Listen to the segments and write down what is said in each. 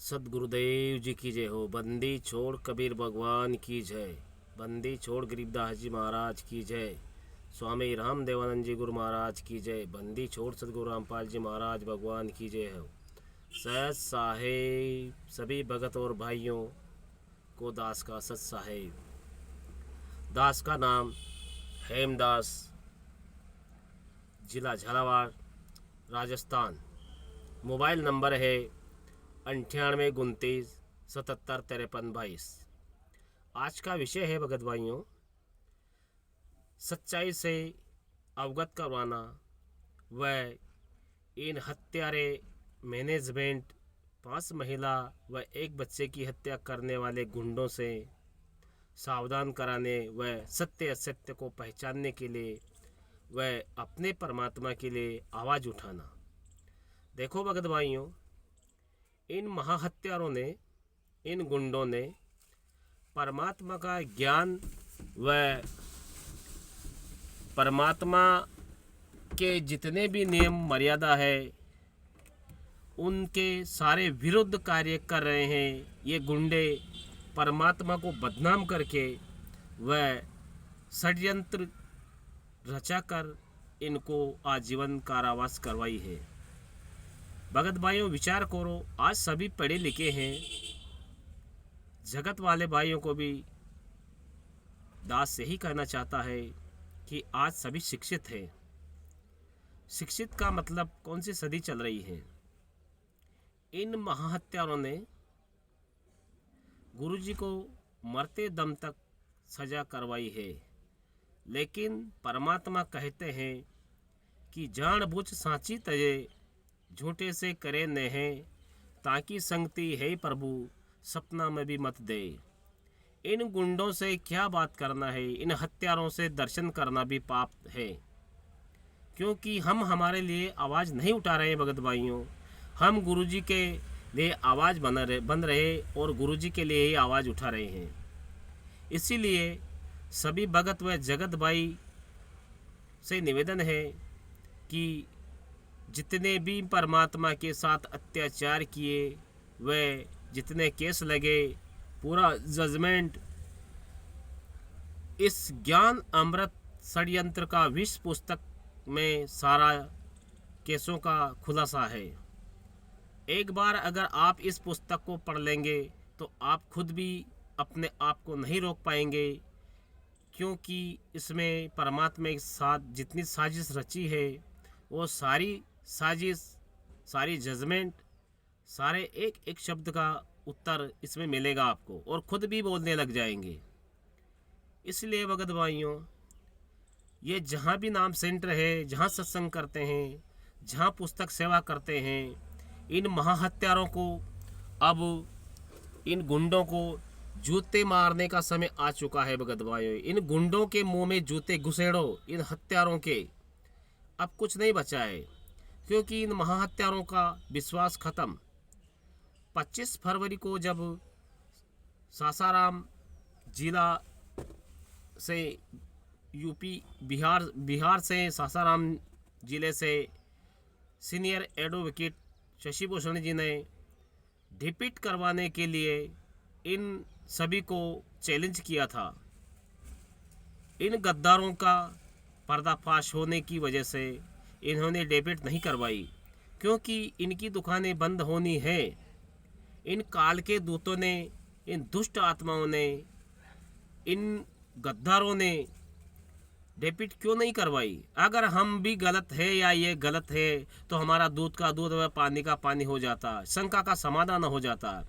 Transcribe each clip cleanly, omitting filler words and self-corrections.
सदगुरुदेव जी की जय हो। बंदी छोड़ कबीर भगवान की जय। बंदी छोड़ गरीबदास जी महाराज की जय। स्वामी राम देवानंद जी गुरु महाराज की जय। बंदी छोड़ सदगुरु रामपाल जी महाराज भगवान की जय हो। सत साहेब सभी भगत और भाइयों को दास का सत साहेब। दास का नाम हेमदास, जिला झालावाड़, राजस्थान। मोबाइल नंबर है 9829775352। आज का विषय है भगत भाइयों, सच्चाई से अवगत करवाना व इन हत्यारे मैनेजमेंट 5 महिला व 1 बच्चे की हत्या करने वाले गुंडों से सावधान कराने व सत्य असत्य को पहचानने के लिए व अपने परमात्मा के लिए आवाज़ उठाना। देखो भगत भाइयों, इन महाहत्यारों ने, इन गुंडों ने परमात्मा का ज्ञान व परमात्मा के जितने भी नियम मर्यादा है उनके सारे विरुद्ध कार्य कर रहे हैं। ये गुंडे परमात्मा को बदनाम करके व षड्यंत्र रचाकर इनको आजीवन कारावास करवाई है। भगत भाइयों विचार करो, आज सभी पढ़े लिखे हैं। जगत वाले भाइयों को भी दास यही कहना चाहता है कि आज सभी शिक्षित हैं। शिक्षित का मतलब कौन सी सदी चल रही है। इन महाहत्यारों ने गुरुजी को मरते दम तक सजा करवाई है, लेकिन परमात्मा कहते हैं कि जानबूझ साची तजे झूठे से करे नेह, ताकि संगति है प्रभु सपना में भी मत दे। इन गुंडों से क्या बात करना है, इन हत्यारों से दर्शन करना भी पाप है, क्योंकि हम हमारे लिए आवाज़ नहीं उठा रहे भगत भाइयों। हम गुरुजी के लिए आवाज़ बन रहे और गुरुजी के लिए ही आवाज़ उठा रहे हैं। इसीलिए सभी भगत व जगत भाई से निवेदन है कि जितने भी परमात्मा के साथ अत्याचार किए व जितने केस लगे, पूरा जजमेंट इस ज्ञान अमृत षड्यंत्र का विश्व पुस्तक में सारा केसों का खुलासा है। एक बार अगर आप इस पुस्तक को पढ़ लेंगे तो आप खुद भी अपने आप को नहीं रोक पाएंगे, क्योंकि इसमें परमात्मा के साथ जितनी साजिश रची है वो सारी साजिश, सारी जजमेंट, सारे एक एक शब्द का उत्तर इसमें मिलेगा आपको और ख़ुद भी बोलने लग जाएंगे। इसलिए भगत भाइयों, ये जहाँ भी नाम सेंटर है, जहाँ सत्संग करते हैं, जहाँ पुस्तक सेवा करते हैं, इन महाहत्यारों को, अब इन गुंडों को जूते मारने का समय आ चुका है भगत भाइयों। इन गुंडों के मुंह में जूते घुसेड़ो, इन हत्यारों के। अब कुछ नहीं बचा है, क्योंकि इन महाहत्यारों का विश्वास खत्म। 25 फरवरी को जब सासाराम जिला से यूपी बिहार से सासाराम जिले से सीनियर एडवोकेट शशि भूषण जी ने डिपीट करवाने के लिए इन सभी को चैलेंज किया था, इन गद्दारों का पर्दाफाश होने की वजह से इन्होंने डेबिट नहीं करवाई, क्योंकि इनकी दुकानें बंद होनी है। इन काल के दूतों ने, इन दुष्ट आत्माओं ने, इन गद्दारों ने डेबिट क्यों नहीं करवाई। अगर हम भी गलत है या ये गलत है तो हमारा दूध का दूध व पानी का पानी हो जाता, शंका का समाधान हो जाता।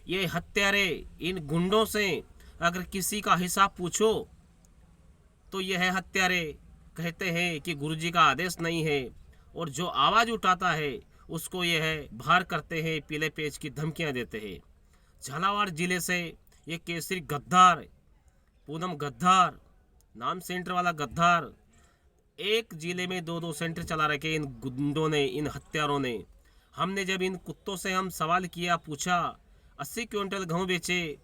ये हत्यारे, इन गुंडों से अगर किसी का हिसाब पूछो तो यह हत्यारे कहते हैं कि गुरुजी का आदेश नहीं है, और जो आवाज़ उठाता है उसको यह बाहर करते हैं, पीले पेज की धमकियां देते हैं। झालावाड़ जिले से ये केसरी गद्दार, पूनम गद्दार, नाम सेंटर वाला गद्दार, एक जिले में 2-2 सेंटर चला रखे इन गुंडों ने, इन हत्यारों ने। हमने जब इन कुत्तों से हम सवाल किया, पूछा 80 क्विंटल गेहूँ बेचे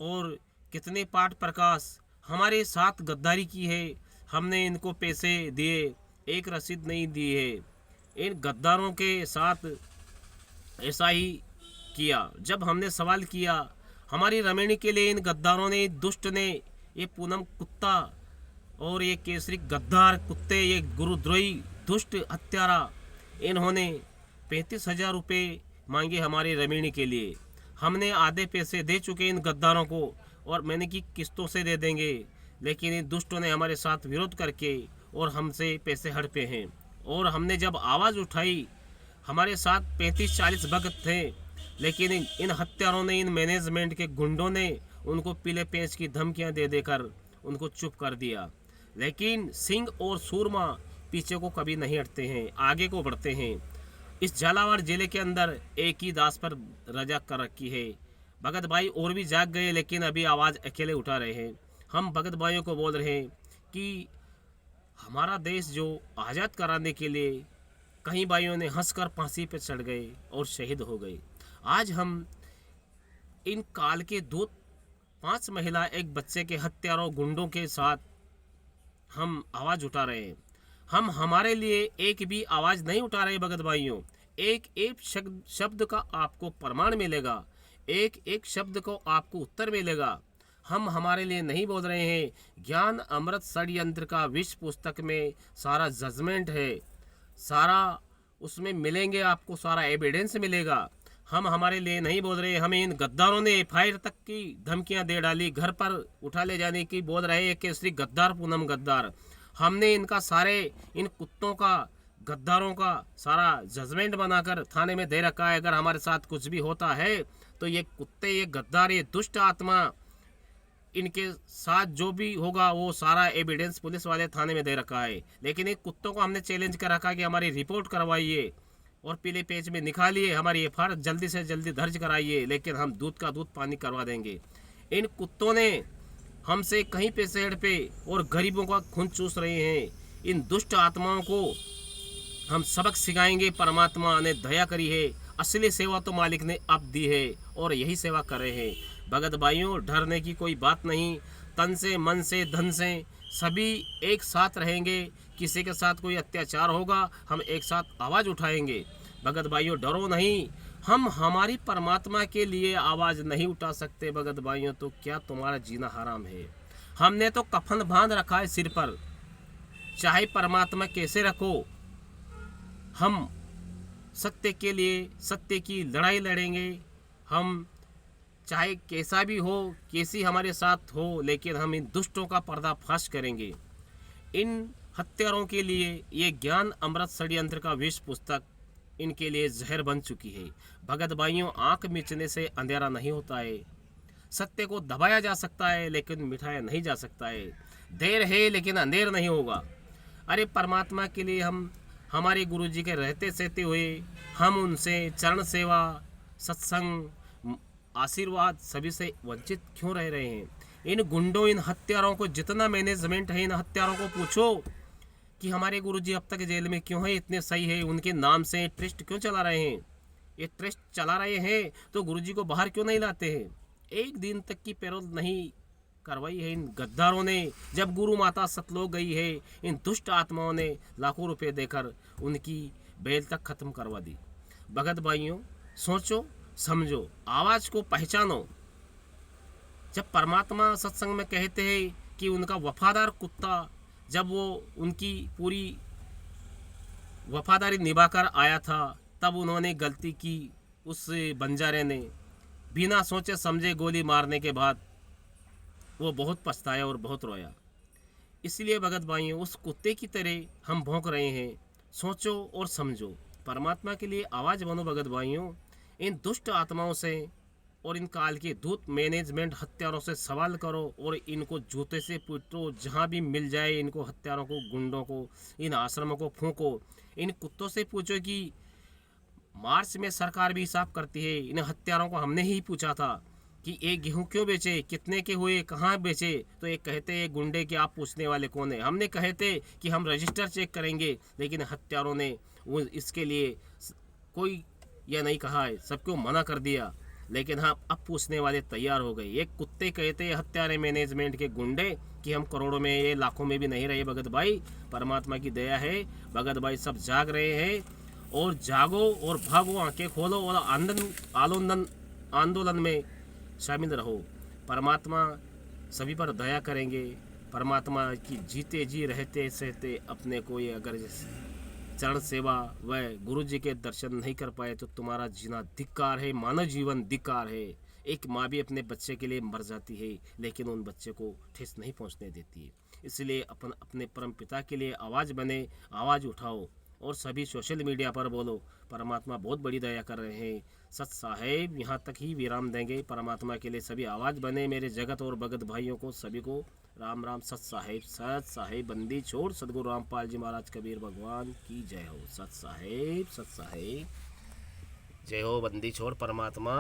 और कितने पाठ प्रकाश हमारे साथ गद्दारी की है, हमने इनको पैसे दिए, एक रसीद नहीं दी है। इन गद्दारों के साथ ऐसा ही किया। जब हमने सवाल किया, हमारी रमणी के लिए इन गद्दारों ने, दुष्ट ने, ये पूनम कुत्ता और ये केसरी गद्दार कुत्ते, ये गुरुद्रोही दुष्ट हत्यारा, इन्होंने 35,000 रुपये मांगे हमारी रमणी के लिए। हमने आधे पैसे दे चुके इन गद्दारों को और मैंने की किस्तों से दे देंगे, लेकिन इन दुष्टों ने हमारे साथ विरोध करके और हमसे पैसे हड़पे हैं। और हमने जब आवाज़ उठाई, हमारे साथ 35-40 भगत थे, लेकिन इन हत्यारों ने, इन मैनेजमेंट के गुंडों ने उनको पीले पेंच की धमकियां दे देकर उनको चुप कर दिया। लेकिन सिंह और सूरमा पीछे को कभी नहीं हटते हैं, आगे को बढ़ते हैं। इस झालावाड़ जिले के अंदर एक ही दास पर रजा कर रखी है। भगत भाई और भी जाग गए, लेकिन अभी आवाज़ अकेले उठा रहे हैं। हम भगत भाइयों को बोल रहे हैं कि हमारा देश जो आज़ाद कराने के लिए कई भाइयों ने हंसकर फांसी पर चढ़ गए और शहीद हो गए। आज हम इन काल के 5 महिला, एक बच्चे के हत्यारों गुंडों के साथ हम आवाज़ उठा रहे हैं। हम हमारे लिए एक भी आवाज़ नहीं उठा रहे भगत भाइयों। एक एक शब्द का आपको प्रमाण मिलेगा, एक एक शब्द को आपको उत्तर मिलेगा। हम हमारे लिए नहीं बोल रहे हैं। ज्ञान अमृत षड्यंत्र का विश्व पुस्तक में सारा जजमेंट है, सारा उसमें मिलेंगे आपको, सारा एविडेंस मिलेगा। हम हमारे लिए नहीं बोल रहे। हमें इन गद्दारों ने FIR तक की धमकियां दे डाली, घर पर उठा ले जाने की बोल रहे हैं कि श्री गद्दार पूनम गद्दार। हमने इनका सारे इन कुत्तों का, गद्दारों का सारा जजमेंट बनाकर थाने में दे रखा है। अगर हमारे साथ कुछ भी होता है तो ये कुत्ते, ये गद्दार, ये दुष्ट आत्मा, इनके साथ जो भी होगा वो सारा एविडेंस पुलिस वाले थाने में दे रखा है। लेकिन इन कुत्तों को हमने चैलेंज कर रखा कि हमारी रिपोर्ट करवाइए और पीले पेज में निकालिए, हमारी FIR जल्दी से जल्दी दर्ज कराइए, लेकिन हम दूध का दूध पानी करवा देंगे। इन कुत्तों ने हमसे कहीं पैसे हड़पे और गरीबों का खून चूस रहे हैं। इन दुष्ट आत्माओं को हम सबक सिखाएंगे। परमात्मा ने दया करी है, असली सेवा तो मालिक ने अब दी है और यही सेवा कर रहे हैं। भगत भाइयों, डरने की कोई बात नहीं। तन से, मन से, धन से सभी एक साथ रहेंगे। किसी के साथ कोई अत्याचार होगा, हम एक साथ आवाज़ उठाएंगे। भगत भाइयों, डरो नहीं। हम हमारी परमात्मा के लिए आवाज़ नहीं उठा सकते भगत भाइयों, तो क्या तुम्हारा जीना हराम है? हमने तो कफन बांध रखा है सिर पर, चाहे परमात्मा कैसे रखो। हम सत्य के लिए सत्य की लड़ाई लड़ेंगे। हम चाहे कैसा भी हो, कैसी हमारे साथ हो, लेकिन हम इन दुष्टों का पर्दाफाश करेंगे। इन हत्यारों के लिए ये ज्ञान अमृत षड्यंत्र का विश्व पुस्तक इनके लिए जहर बन चुकी है। भगत भाइयों, आंख मिचने से अंधेरा नहीं होता है। सत्य को दबाया जा सकता है, लेकिन मिटाया नहीं जा सकता है। देर है लेकिन अंधेर नहीं होगा। अरे परमात्मा के लिए हम हमारे गुरुजी के रहते सहते हुए हम उनसे चरण सेवा, सत्संग, आशीर्वाद सभी से वंचित क्यों रह रहे हैं? इन गुंडों, इन हत्यारों को, जितना मैनेजमेंट है, इन हत्यारों को पूछो कि हमारे गुरुजी अब तक जेल में क्यों है, इतने सही है, उनके नाम से ट्रस्ट क्यों चला रहे हैं? ये ट्रस्ट चला रहे हैं तो गुरुजी को बाहर क्यों नहीं लाते हैं? एक दिन तक की पैरोल नहीं करवाई है इन गद्दारों ने। जब गुरु माता सतलोक गई है, इन दुष्ट आत्माओं ने लाखों रुपए देकर उनकी बेल तक खत्म करवा दी। भगत भाइयों, सोचो, समझो, आवाज़ को पहचानो। जब परमात्मा सत्संग में कहते हैं कि उनका वफादार कुत्ता, जब वो उनकी पूरी वफादारी निभाकर आया था, तब उन्होंने गलती की। उस बंजारे ने बिना सोचे समझे गोली मारने के बाद वो बहुत पछताया और बहुत रोया। इसलिए भगत भाइयों, उस कुत्ते की तरह हम भौंक रहे हैं। सोचो और समझो, परमात्मा के लिए आवाज़ बनो भगत भाइयों। इन दुष्ट आत्माओं से और इन काल के दूत मैनेजमेंट हत्यारों से सवाल करो और इनको जूते से पीटो। जहाँ भी मिल जाए इनको, हत्यारों को, गुंडों को, इन आश्रमों को फूंको। इन कुत्तों से पूछो कि मार्च में सरकार भी हिसाब करती है। इन हत्यारों को हमने ही पूछा था कि एक गेहूँ क्यों बेचे, कितने के हुए, कहाँ बेचे, तो एक कहते हैं गुंडे कि आप पूछने वाले कौन है। हमने कहे थे कि हम रजिस्टर चेक करेंगे, लेकिन हत्यारों ने वो इसके लिए कोई यह नहीं कहा है, सबको मना कर दिया। लेकिन हाँ, अब पूछने वाले तैयार हो गए। एक कुत्ते कहते हैं हत्यारे मैनेजमेंट के गुंडे कि हम करोड़ों में, ये लाखों में भी नहीं रहे भगत भाई। परमात्मा की दया है, भगत भाई सब जाग रहे हैं और जागो और भागो, आंखें खोलो और आंदोलन में शामिल रहो। परमात्मा सभी पर दया करेंगे। परमात्मा की जीते जी रहते सहते अपने को ये अगर चरण सेवा व गुरु जी के दर्शन नहीं कर पाए तो तुम्हारा जीना धिक्कार है, मानव जीवन धिक्कार है। एक माँ भी अपने बच्चे के लिए मर जाती है लेकिन उन बच्चे को ठेस नहीं पहुँचने देती है। इसलिए अपने परम पिता के लिए आवाज़ बने, आवाज़ उठाओ और सभी सोशल मीडिया पर बोलो परमात्मा बहुत बड़ी दया कर रहे हैं। सत साहेब यहाँ तक ही विराम देंगे। परमात्मा के लिए सभी आवाज़ बने। मेरे जगत और भगत भाइयों को सभी को राम राम। सत साहेब बंदी छोड़ सदगुरु रामपाल जी महाराज कबीर भगवान की जय हो। सत साहेब जय हो। बंदी छोड़ परमात्मा